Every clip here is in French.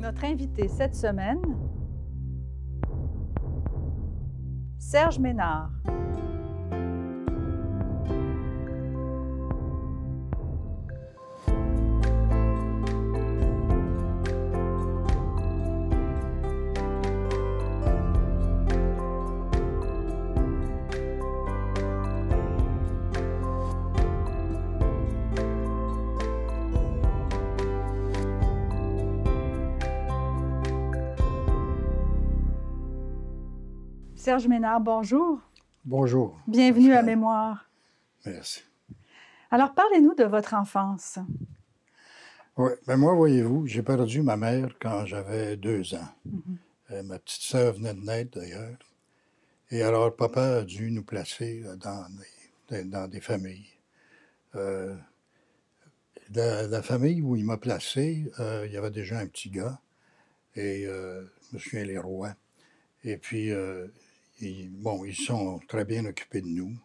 Notre invité cette semaine, Serge Ménard. Serge Ménard, bonjour. Bonjour. Bienvenue à Mémoire. Merci. Alors, parlez-nous de votre enfance. Oui, ben moi, voyez-vous, j'ai perdu ma mère quand j'avais 2 ans. Ma petite sœur venait de naître, d'ailleurs. Et alors, papa a dû nous placer dans des familles. La famille où il m'a placé, il y avait déjà un petit gars, et je me souviens, les Rois. Et puis, ils sont très bien occupés de nous.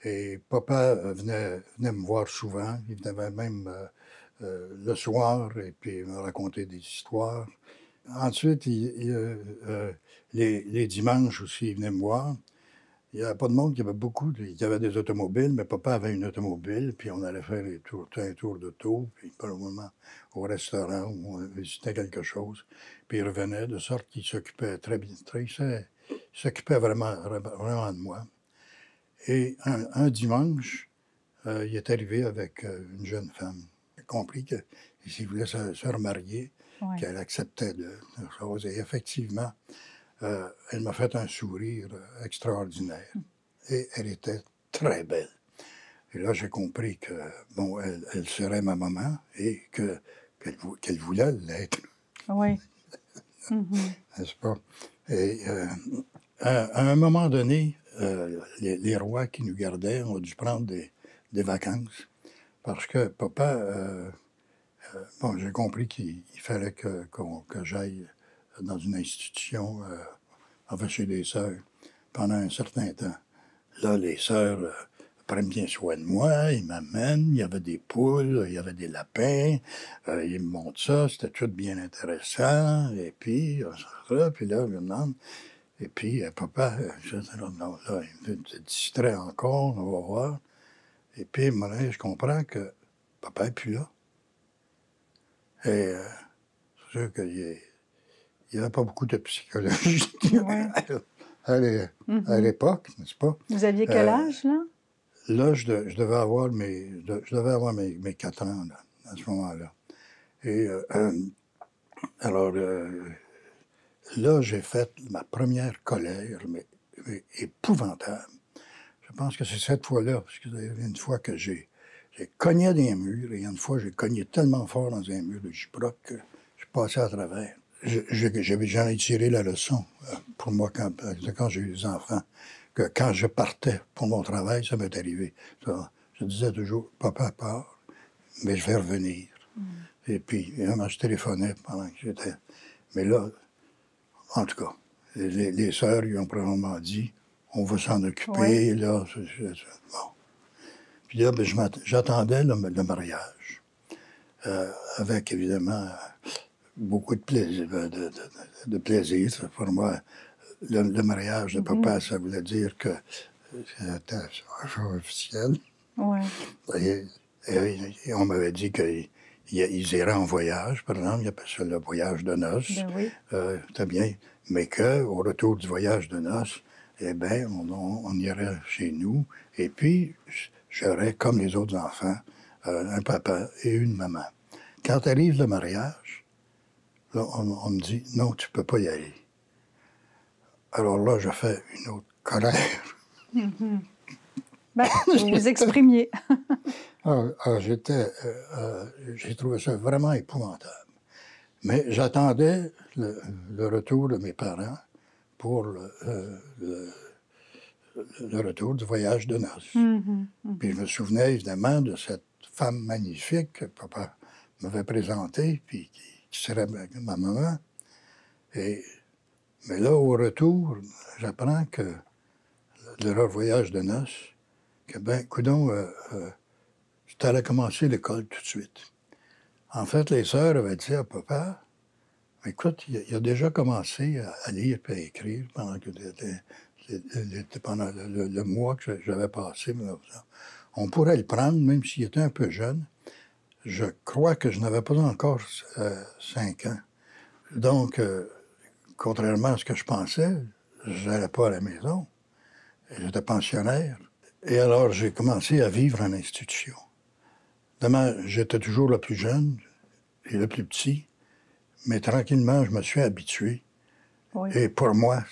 Et papa venait me voir souvent. Il venait même le soir et puis me raconter des histoires. Ensuite, les dimanches aussi, il venait me voir. Il n'y avait pas de monde, il y avait il y avait des automobiles, mais papa avait une automobile, puis on allait faire un tour d'auto, puis par le moment au restaurant où on visitait quelque chose, puis il revenait, de sorte qu'il s'occupait très bien, il s'occupait vraiment de moi. Et un dimanche, il est arrivé avec une jeune femme. Il a compris qu'il voulait se remarier, Ouais. qu'elle acceptait de choses. Et effectivement, elle m'a fait un sourire extraordinaire. Et elle était très belle. Et là, j'ai compris que, bon, elle serait ma maman et qu'elle voulait l'être. Oui. N'est-ce pas? Et à un moment donné, les Rois qui nous gardaient ont dû prendre des vacances parce que papa, bon, j'ai compris qu'il fallait que j'aille dans une institution, enfin chez des sœurs, pendant un certain temps. Là, les sœurs prennent bien soin de moi, ils m'amènent, il y avait des poules, il y avait des lapins, ils me montrent ça, c'était tout bien intéressant, et puis, puis là, je me demande, et puis, papa, je dis, non, là, il me distrait encore, on va voir. Et puis, je comprends que papa n'est plus là. Et c'est sûr qu'il n'y avait pas beaucoup de psychologie à l'époque, n'est-ce pas? Vous aviez quel âge, là? Là, je devais avoir mes 4 ans, là, à ce moment-là. Et alors, là, j'ai fait ma première colère, mais épouvantable. Je pense que c'est cette fois-là, parce qu'il y avait une fois que j'ai cogné dans un mur, et une fois, j'ai cogné tellement fort dans un mur de Giproc que je suis passé à travers. J'en ai tiré la leçon pour moi quand j'ai eu des enfants, que quand je partais pour mon travail, ça m'est arrivé. Ça, je disais toujours, papa part, mais je vais revenir. Et puis, évidemment, je téléphonais pendant que j'étais... Mais là, en tout cas, les sœurs lui ont probablement dit, on va s'en occuper, là, bon. Puis là, ben, j'attendais le mariage, avec évidemment beaucoup de plaisir. De plaisir. Pour moi, le mariage de papa, ça voulait dire que c'était officiel. Ouais. Et on m'avait dit qu'ils iraient en voyage, par exemple, ils appellent ça le voyage de noces. Ben oui. C'était bien. Mais qu'au retour du voyage de noces, eh bien, on irait chez nous. Et puis, j'aurais, comme les autres enfants, un papa et une maman. Quand arrive le mariage, là, on me dit, non, tu ne peux pas y aller. Alors là, je fais une autre colère. Ben, vous vous exprimiez. J'ai trouvé ça vraiment épouvantable. Mais j'attendais le retour de mes parents pour le retour du voyage de noces. Puis je me souvenais évidemment de cette femme magnifique que papa m'avait présentée, puis qui serait ma maman. Mais là, au retour, j'apprends que leur voyage de noces, que ben, coudonc, j'étais allé commencer l'école tout de suite. En fait, les sœurs avaient dit à papa, Écoute, il a déjà commencé à lire et à écrire pendant pendant le mois que j'avais passé. On pourrait le prendre, même s'il était un peu jeune. Je crois que je n'avais pas encore 5 ans. Donc, contrairement à ce que je pensais, je n'allais pas à la maison. J'étais pensionnaire. Et alors, j'ai commencé à vivre en institution. Évidemment, j'étais toujours le plus jeune et le plus petit, mais tranquillement, je me suis habitué. Oui. Et pour moi,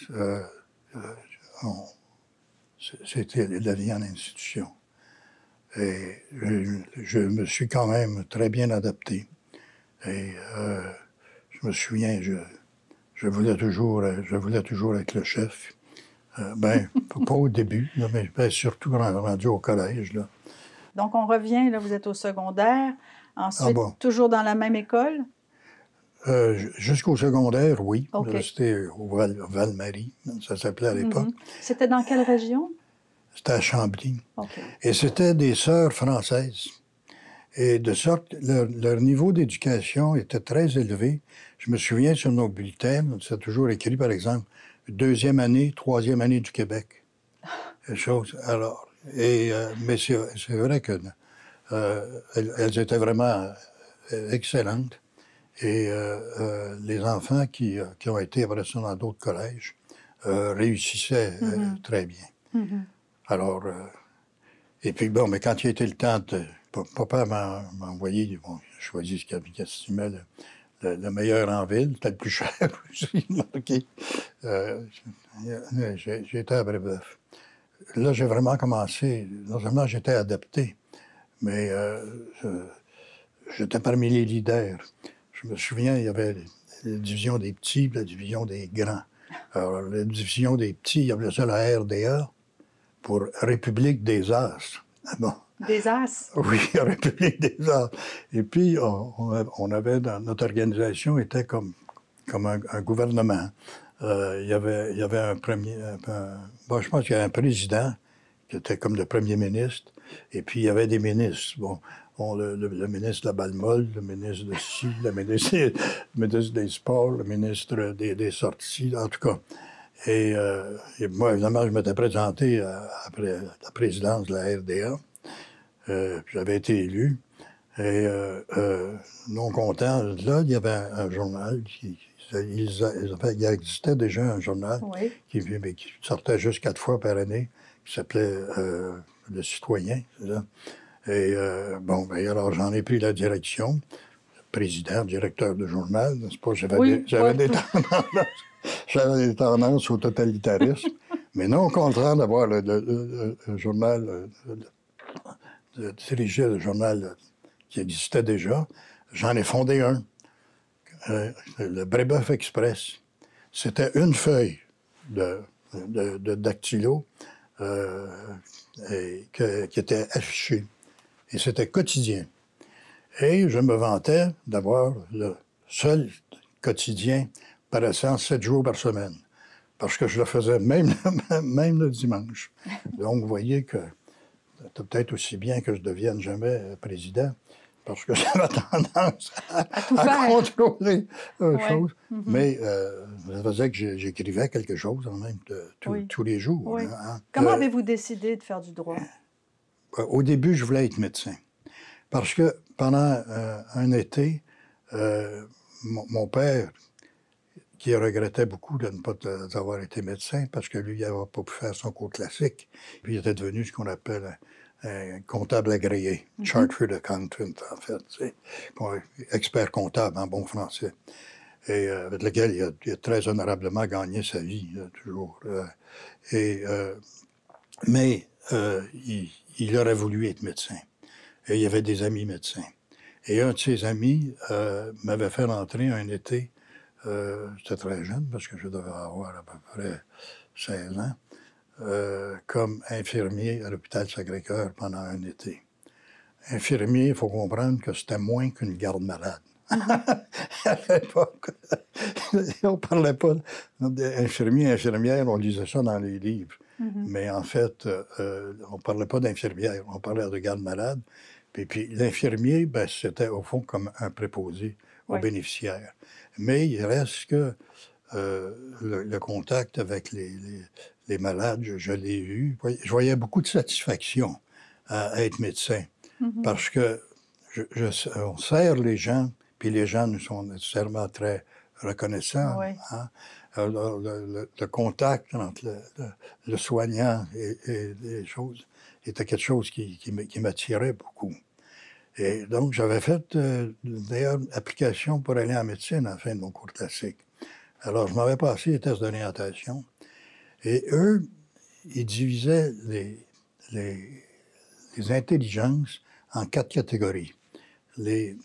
c'était la vie en institution. Et je me suis quand même très bien adapté. Et je me souviens, je voulais toujours être le chef. Pas au début, là, mais surtout rendu au collège. Là. Donc, on revient, là, vous êtes au secondaire. Ensuite, bon. toujours dans la même école? Jusqu'au secondaire, oui. OK. C'était au Val-Marie, ça s'appelait à l'époque. C'était dans quelle région? C'était à Chambly. OK. Et c'était des sœurs françaises. Et de sorte, leur niveau d'éducation était très élevé. Je me souviens sur nos bulletins, c'est toujours écrit, par exemple, 2e année, 3e année du Québec. Chose. Alors, mais c'est vrai que elles étaient vraiment excellentes. Et les enfants qui ont été après ça dans d'autres collèges réussissaient très bien. Alors, et puis bon, mais quand il a été le temps de... Papa m'a envoyé, bon, j'ai choisi ce qu'il estimait le meilleur en ville, c'était le plus cher aussi, marqué. J'ai été à Brébeuf. Là, j'ai vraiment commencé, non seulement j'étais adapté, mais j'étais parmi les leaders. Je me souviens, il y avait la division des petits et la division des grands. Alors, la division des petits, il y avait ça la RDA pour République des As. Bon. Des As? Oui, République des As. Et puis, on avait, dans notre organisation, était comme un gouvernement. Il y avait un premier... bon, je pense qu'il y avait un président qui était comme le premier ministre, et puis il y avait des ministres. Bon, le ministre de la Balle-Molle, le ministre de ci, le ministre des Sports, le ministre des Sorties, en tout cas. Et moi, évidemment, je m'étais présenté après la présidence de la RDA. J'avais été élu. Et non content, là, il y avait un journal il existait déjà un journal qui sortait juste 4 fois par année, qui s'appelait Le Citoyen. Ça. Et bon, alors j'en ai pris la direction, président, directeur de journal, n'est-ce pas? J'avais des tendances au totalitarisme, mais non au contraire d'avoir le journal, de diriger le journal qui existait déjà. J'en ai fondé un, le Brébeuf Express. C'était une feuille de dactylo qui était affichée. Et c'était quotidien. Et je me vantais d'avoir le seul quotidien paraissant 7 jours par semaine. Parce que je le faisais même le dimanche. Donc, vous voyez que c'est peut-être aussi bien que je devienne jamais président, parce que j'avais tendance à contrôler les choses. Mais ça faisait que j'écrivais quelque chose en même tous les jours. Oui. Hein. Comment avez-vous décidé de faire du droit? Au début, je voulais être médecin. Parce que pendant un été, mon père, qui regrettait beaucoup de ne pas avoir été médecin, parce que lui, il n'avait pas pu faire son cours classique. Puis il était devenu ce qu'on appelle un comptable agréé, Chartered Accountant, en fait, expert comptable en bon français, et avec lequel il a très honorablement gagné sa vie, toujours. Mais il aurait voulu être médecin. Et il y avait des amis médecins. Et un de ses amis m'avait fait rentrer un été, j'étais très jeune, parce que je devais avoir à peu près 16 ans, comme infirmier à l'hôpital Sacré-Cœur pendant un été. Infirmier, il faut comprendre que c'était moins qu'une garde-malade. À l'époque, on ne parlait pas d'infirmier, infirmière, on lisait ça dans les livres. Mais en fait, on ne parlait pas d'infirmière, on parlait de garde-malade. Puis l'infirmier, ben, c'était au fond comme un préposé aux Oui. bénéficiaires. Mais il reste que le contact avec les malades, je l'ai eu. Je voyais beaucoup de satisfaction à être médecin Mhm. parce que on sert les gens, puis les gens nous sont nécessairement très reconnaissants. Oui. Hein? Alors, le contact entre le soignant et les choses était quelque chose qui m'attirait beaucoup. Et donc, j'avais fait d'ailleurs une application pour aller en médecine à la fin de mon cours classique. Alors, je m'avais passé les tests d'orientation. Et eux, ils divisaient les intelligences en 4 catégories. Les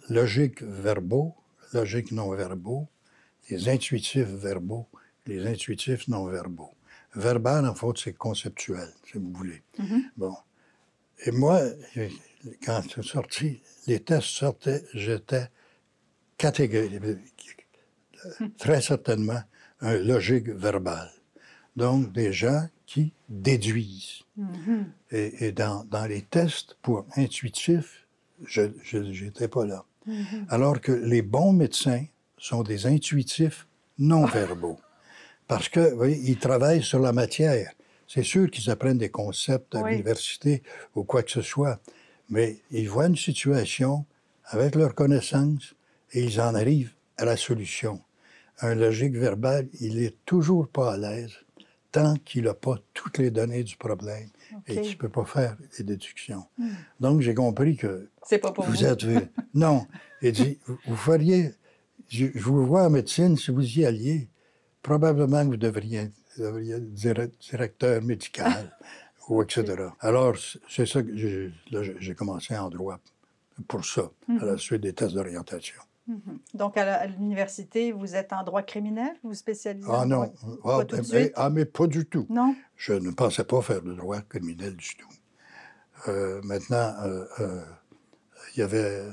logiques verbaux, logiques non-verbaux, les intuitifs verbaux, les intuitifs non-verbaux. Verbal, en fait, c'est conceptuel, si vous voulez. Mhm. Bon. Et moi, quand c'est sorti, les tests sortaient, j'étais très certainement un logique verbal. Donc, des gens qui déduisent. Mhm. Et dans les tests pour intuitifs, je n'étais pas là. Mhm. Alors que les bons médecins sont des intuitifs non-verbaux. Parce que, vous voyez, ils travaillent sur la matière. C'est sûr qu'ils apprennent des concepts à Oui. l'université ou quoi que ce soit, mais ils voient une situation avec leurs connaissances et ils en arrivent à la solution. Un logique verbal, il n'est toujours pas à l'aise tant qu'il n'a pas toutes les données du problème et OK. qu'il ne peut pas faire des déductions. Hmm. Donc, j'ai compris que C'est pas pour vous vous. êtes... Non. Il dit, vous feriez... Je vous vois en médecine, si vous y alliez, probablement que vous devriez être directeur médical ou etc. Alors, c'est ça que j'ai commencé en droit pour ça, à la suite des tests d'orientation. Mhm. Donc, à l'université, vous êtes en droit criminel? Vous vous spécialisez Ah en droit? non, Pas tout de suite? mais pas du tout. Non? Je ne pensais pas faire de droit criminel du tout. Maintenant, il y avait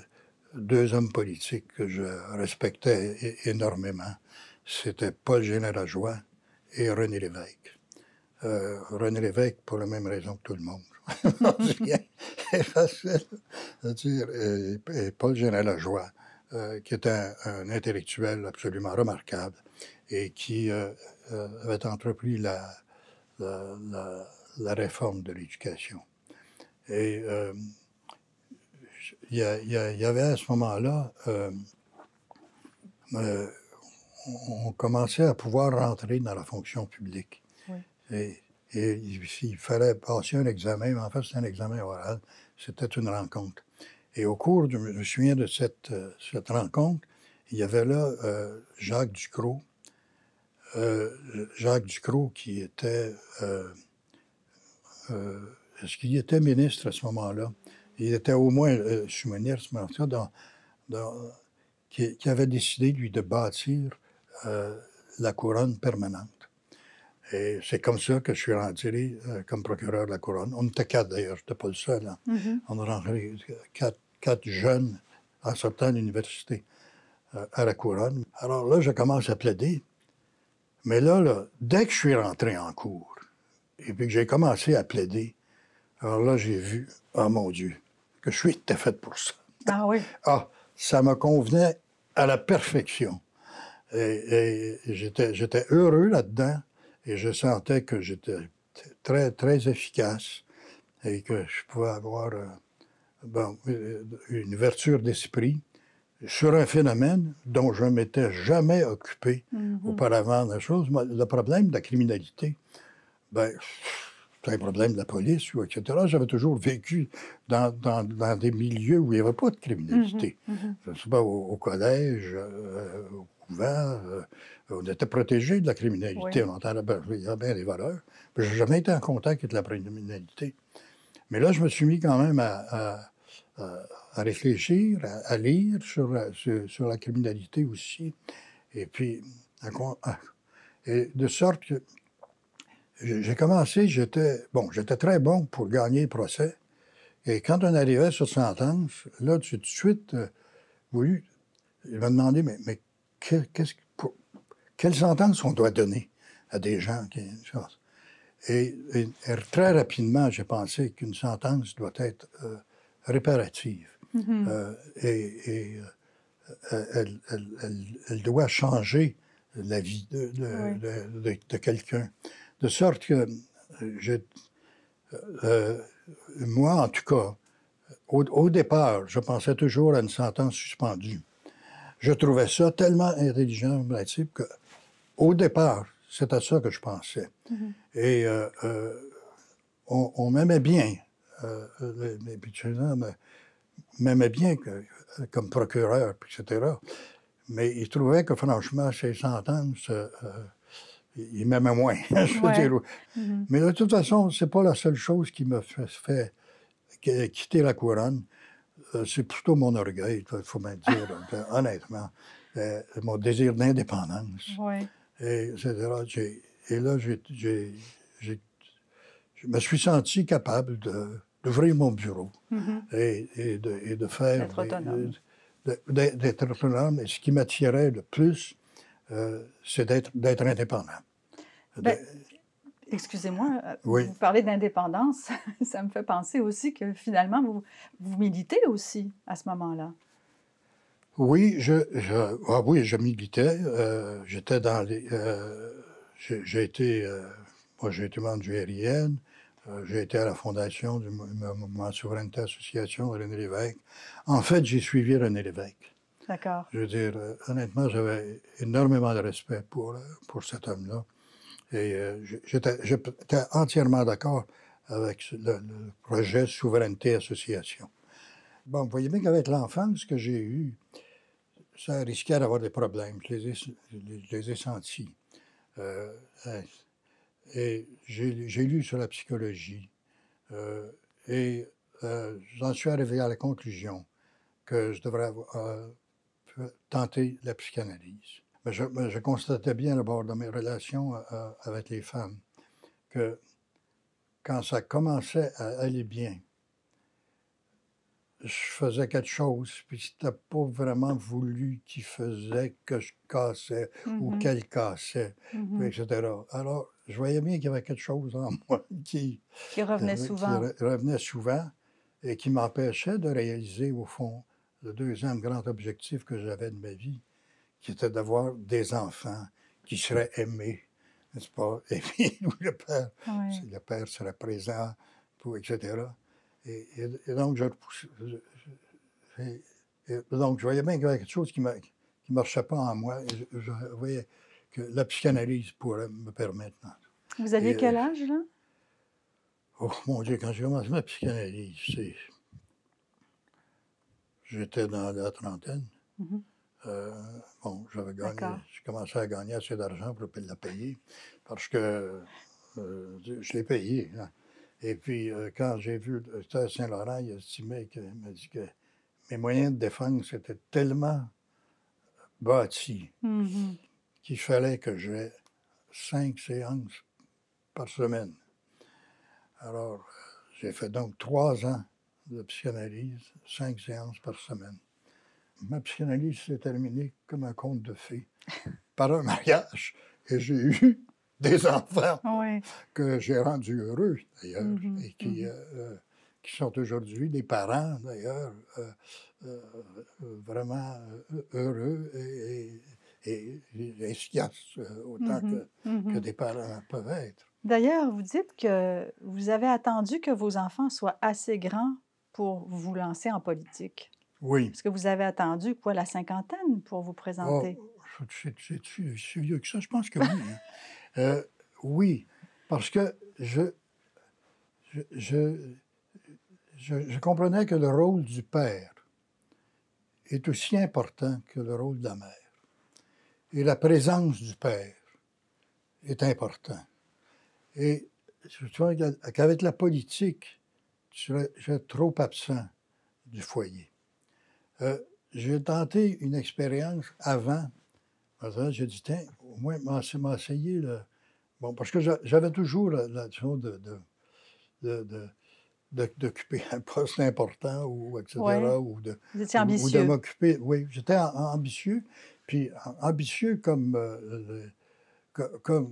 2 hommes politiques que je respectais énormément. C'était Paul Générajoie et René Lévesque. René Lévesque, pour la même raison que tout le monde. C'est facile. C'est-à-dire, et Paul Générajoie, qui était un intellectuel absolument remarquable et qui avait entrepris la réforme de l'éducation. Et il y avait à ce moment-là, on commençait à pouvoir rentrer dans la fonction publique. Oui. Et il fallait passer un examen, mais en fait, c'était un examen oral. C'était une rencontre. Et au cours, je me souviens de cette rencontre, il y avait là Jacques Ducrot. Jacques Ducrot qui était... est-ce qu'il était ministre à ce moment-là? Il était au moins sous-ministre, mais en tout cas, qui avait décidé, lui, de bâtir la couronne permanente. Et c'est comme ça que je suis rentré comme procureur de la couronne. On était 4 d'ailleurs, je n'étais pas le seul. Hein. Mhm. On est rentré 4 jeunes en sortant de l'université à la couronne. Alors là, je commence à plaider. Mais là, dès que je suis rentré en cours, et puis que j'ai commencé à plaider, alors là, j'ai vu, oh mon Dieu, que je suis tout à fait pour ça. Ah oui. Ah, ça me convenait à la perfection. Et j'étais heureux là-dedans et je sentais que j'étais très, très efficace et que je pouvais avoir une ouverture d'esprit sur un phénomène dont je ne m'étais jamais occupé auparavant. Le problème de la criminalité, ben, c'est un problème de la police, etc. J'avais toujours vécu dans des milieux où il n'y avait pas de criminalité. Je ne sais pas, au collège, au couvent, on était protégés de la criminalité. Oui. On entendait, il y avait bien des valeurs. Je n'ai jamais été en contact avec la criminalité. Mais là, je me suis mis quand même à réfléchir, à lire sur la criminalité aussi. Et puis, et de sorte que j'ai commencé, j'étais très bon pour gagner le procès. Et quand on arrivait sur sentence, là, tout de suite, il m'a demandé, mais quelle sentence on doit donner à des gens qui... Et très rapidement, j'ai pensé qu'une sentence doit être réparative. Mhm. Elle doit changer la vie Oui. de quelqu'un. De sorte que je, euh, moi, en tout cas, au départ, je pensais toujours à une sentence suspendue. Je trouvais ça tellement intelligent, type, qu'au départ, c'était ça que je pensais. Mhm. Et on m'aimait bien. Les pétitionnaires m'aimaient bien comme procureur, etc. Mais ils trouvaient que, franchement, ces sentences, ils m'aimaient moins, je veux Ouais. dire. Mhm. Mais de toute façon, c'est pas la seule chose qui me fait quitter la couronne. C'est plutôt mon orgueil, il faut bien dire, honnêtement. Mon désir d'indépendance, Ouais. et etc. Et là, je me suis senti capable d'ouvrir mon bureau Mhm. et de faire D'être autonome. d'être autonome. Et ce qui m'attirait le plus, c'est d'être indépendant. Ben, De- excusez-moi, oui, vous parlez d'indépendance. Ça me fait penser aussi que finalement, vous militez aussi à ce moment-là. oui, ah oui, je militais. J'étais dans les. J'ai été. Moi, j'ai été membre du RIN. J'ai été à la fondation du mouvement de souveraineté association de René Lévesque. En fait, j'ai suivi René Lévesque. D'accord. Je veux dire, honnêtement, j'avais énormément de respect pour cet homme-là. Et j'étais entièrement d'accord avec le projet Souveraineté Association. Bon, vous voyez bien qu'avec l'enfance que j'ai eue, ça risquait d'avoir des problèmes. Je les ai sentis. Euh, euh, et j'ai lu sur la psychologie. Euh, et j'en suis arrivé à la conclusion que je devrais tenter la psychanalyse. Mais je constatais bien d'abord dans mes relations avec les femmes que quand ça commençait à aller bien, je faisais quelque chose, puis c'était pas vraiment voulu qu'il faisait que je cassais ou Mhm. qu'elle cassait, puis Mhm. etc. Alors, je voyais bien qu'il y avait quelque chose en moi Qui revenait qui souvent. revenait souvent et qui m'empêchait de réaliser, au fond, le deuxième grand objectif que j'avais de ma vie, qui était d'avoir des enfants qui seraient aimés, n'est-ce pas? Et puis, où Oui. le père serait présent, pour, etc. Et donc, donc, je voyais bien qu'il y avait quelque chose qui ne marchait pas en moi. Et je voyais que la psychanalyse pourrait me permettre. Vous aviez Et, quel âge, là? oh mon Dieu, quand j'ai commencé ma psychanalyse, j'étais dans la trentaine. Mhm. Euh, bon, D'accord. j'ai commencé à gagner assez d'argent pour la payer parce que je l'ai payé, hein. Et puis, quand j'ai vu le docteur Saint-Laurent, il m'a dit que mes moyens de défense étaient tellement bâtis Mhm. qu'il fallait que j'aie 5 séances par semaine. Alors, j'ai fait donc 3 ans de psychanalyse, 5 séances par semaine. Ma psychanalyse s'est terminée comme un conte de fées, par un mariage. Et j'ai eu des enfants Oui. que j'ai rendus heureux, d'ailleurs, Mhm. et Mhm. qui sont aujourd'hui des parents, d'ailleurs, euh, vraiment heureux et efficaces, autant Mhm. que Mhm. des parents peuvent être. D'ailleurs, vous dites que vous avez attendu que vos enfants soient assez grands pour vous lancer en politique. Oui. Parce que vous avez attendu, quoi, la cinquantaine pour vous Oh, présenter? c'est si vieux que ça? Je pense que oui, hein. Oui, parce que je, je, je comprenais que le rôle du père est aussi important que le rôle de la mère. Et la présence du père est important. Et je trouve qu'avec la politique, je serais trop absent du foyer. Euh, j'ai tenté une expérience avant. J'ai dit, tiens, au moins m'essayer. Bon, parce que j'avais toujours la chose d'occuper un poste important, ou etc., Oui. Vous étiez ou de ambitieux. m'occuper. Oui, j'étais ambitieux, puis ambitieux comme,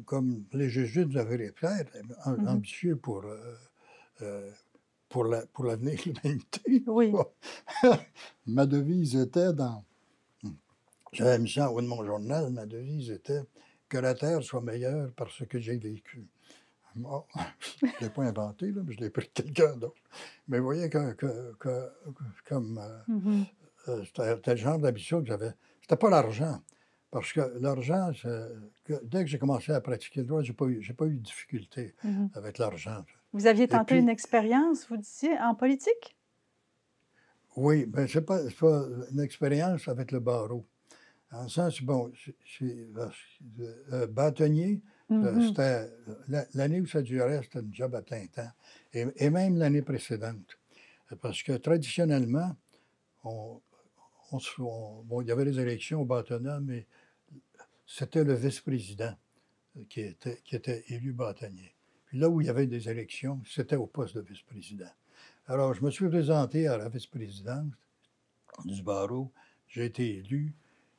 comme les jésuites de la Vérité, Mhm. ambitieux euh, pour l'avenir de l'humanité. Oui. Ma devise était j'avais mis ça en haut de mon journal, ma devise était « Que la terre soit meilleure par ce que j'ai vécu ». Bon, je ne l'ai pas inventé, là, mais je l'ai pris de quelqu'un d'autre. Mais vous voyez comme Mhm. c'était le genre d'ambition que j'avais. C'était pas l'argent. Parce que l'argent, dès que j'ai commencé à pratiquer le droit, j'ai pas eu de difficulté Mhm. avec l'argent. Vous aviez Et tenté une puis, expérience, vous disiez, en politique? oui, ben c'est pas une expérience avec le barreau. En le sens, bon, bâtonnier, Mhm. c'était l'année où ça durait, c'était un job à plein temps. Et même l'année précédente. Parce que traditionnellement, on, bon, il y avait les élections au bâtonnat, mais c'était le vice-président qui était élu bâtonnier. Puis là où il y avait des élections, c'était au poste de vice-président. Alors, je me suis présenté à la vice-présidence du barreau, j'ai été élu,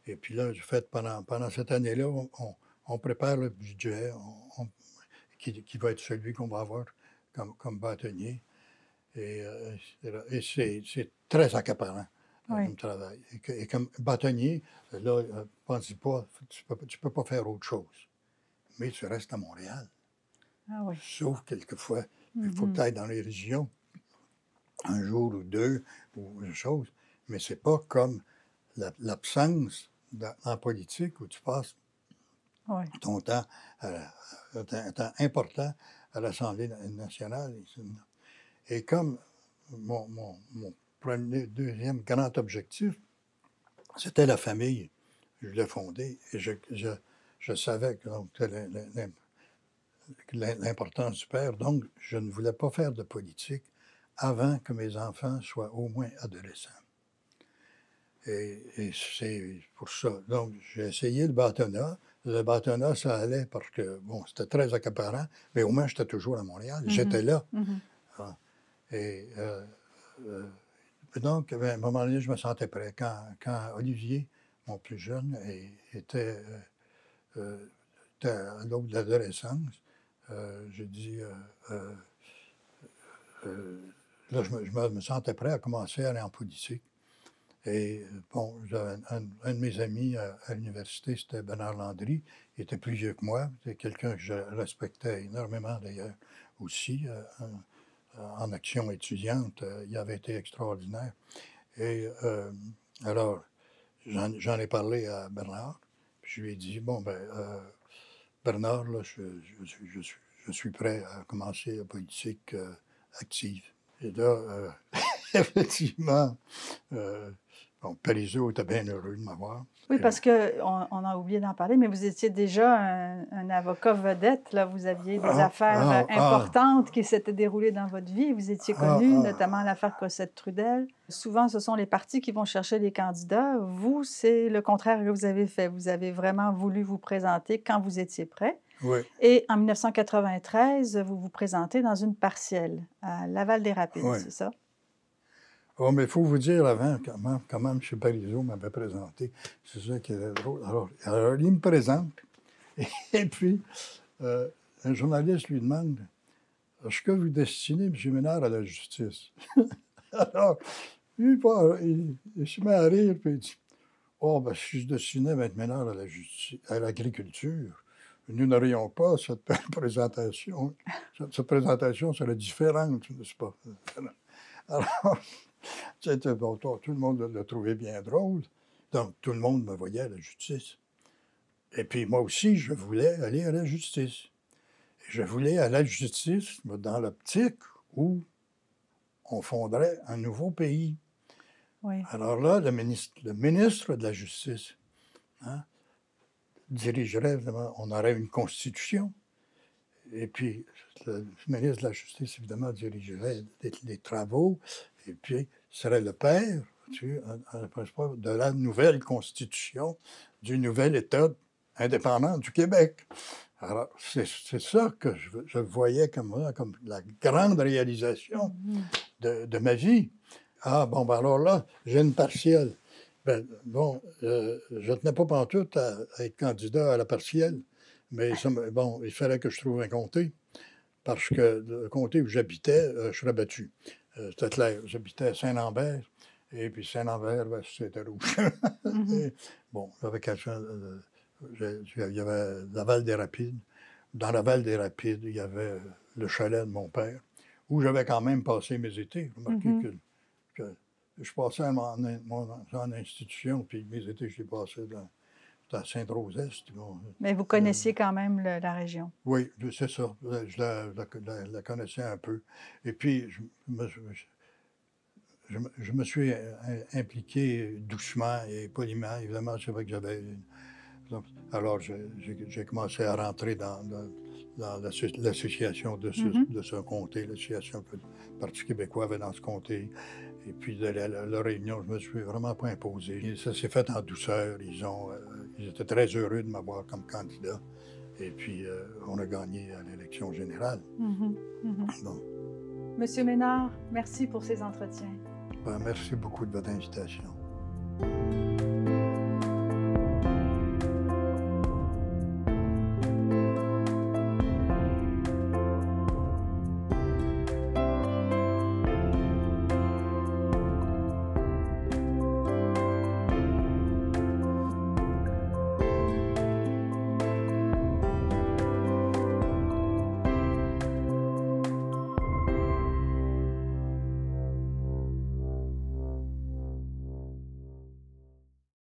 et puis là, j'ai fait pendant cette année-là, on prépare le budget qui va être celui qu'on va avoir comme bâtonnier. Et, c'est très accaparant Oui. comme travail. Et comme bâtonnier, là, pense pas, tu peux pas faire autre chose. Mais tu restes à Montréal. Ah oui. Sauf quelquefois, il faut que Mhm. tu ailles dans les régions, un jour ou deux, ou une chose. Mais c'est pas comme l'absence en politique où tu passes Oui. ton temps, un temps important à l'Assemblée nationale. Et comme mon deuxième grand objectif, c'était la famille, je l'ai fondée et je savais que l'importance du père, donc je ne voulais pas faire de politique avant que mes enfants soient au moins adolescents. Et c'est pour ça. Donc, j'ai essayé le bâtonnat. Le bâtonnat, ça allait parce que, bon, c'était très accaparant, mais au moins, j'étais toujours à Montréal. Mhm. J'étais là. Mhm. Ah. Et euh, donc, ben, à un moment donné, je me sentais prêt. Quand Olivier, mon plus jeune, était, était à l'aube de l'adolescence, j'ai dit, là, je me sentais prêt à commencer à aller en politique. Et bon, j'avais un de mes amis à l'université, c'était Bernard Landry. Il était plus vieux que moi. C'est quelqu'un que je respectais énormément d'ailleurs aussi. En action étudiante, il avait été extraordinaire. Et alors, j'en ai parlé à Bernard. Puis je lui ai dit, bon, ben, Bernard, là, je suis prêt à commencer la politique active. Et là, effectivement, bon, Parizeau était bien heureux de m'avoir. Oui, Et parce qu'on a oublié d'en parler, mais vous étiez déjà un avocat vedette, là. Vous aviez des ah, affaires ah, ah, importantes qui s'étaient déroulées dans votre vie. Vous étiez ah, connu, notamment ah, l'affaire Cossette-Trudel. Souvent, ce sont les partis qui vont chercher les candidats. Vous, c'est le contraire que vous avez fait. Vous avez vraiment voulu vous présenter quand vous étiez prêt. oui, Et en 1993, vous vous présentez dans une partielle à Laval-des-Rapides, oui. c'est ça? Oh, mais il faut vous dire avant comment M. Parizeau m'avait présenté. C'est ça qui est drôle. Alors, il me présente, et puis, un journaliste lui demande, est-ce que vous destinez M. Ménard à la justice? Alors, lui, il se met à rire, puis il dit, oh, ben, si je destinais M. Ménard à l'agriculture, nous n'aurions pas cette présentation. Cette présentation serait différente, n'est-ce pas? Alors, bon, tout le monde l'a trouvé bien drôle. Donc, tout le monde me voyait à la justice. Et puis, moi aussi, je voulais aller à la justice. Je voulais à la justice dans l'optique où on fonderait un nouveau pays. Oui. Alors là, le ministre de la Justice dirigerait, évidemment, on aurait une constitution. Et puis, le ministre de la Justice, évidemment, dirigerait les travaux. Et puis, serait le père, de la nouvelle constitution du nouvel État indépendant du Québec. Alors, c'est ça que je voyais comme la grande réalisation de ma vie. Ah, bon, ben alors là, j'ai une partielle. Ben, bon, je ne tenais pas pantoute à être candidat à la partielle, mais bon, il fallait que je trouve un comté, parce que le comté où j'habitais, je serais battu. C'était clair. J'habitais à Saint-Lambert, et puis Saint-Lambert, ben, c'était rouge. Mhm. Et, bon, j'avais quelqu'un, il y avait la Val-des-Rapides. Dans la Val-des-Rapides, il y avait le chalet de mon père, où j'avais quand même passé mes étés. Remarquez Mhm. que je passais en institution, puis mes étés, je les passais dans Sainte-Rose-Est. Bon, Mais vous euh, connaissiez quand même la région. oui, c'est ça. Je la connaissais un peu. Et puis, je me suis impliqué doucement et poliment. Évidemment, c'est vrai que j'avais... Alors, j'ai commencé à rentrer dans l'association Mhm. de ce comté. L'association du Parti québécois avait dans ce comté. Et puis, de la réunion, je me suis vraiment pas imposé. Et ça s'est fait en douceur. Ils étaient très heureux de m'avoir comme candidat. Et puis, on a gagné à l'élection générale. Mhm. Mhm. Bon, Monsieur Ménard, merci pour ces entretiens. ben, merci beaucoup de votre invitation.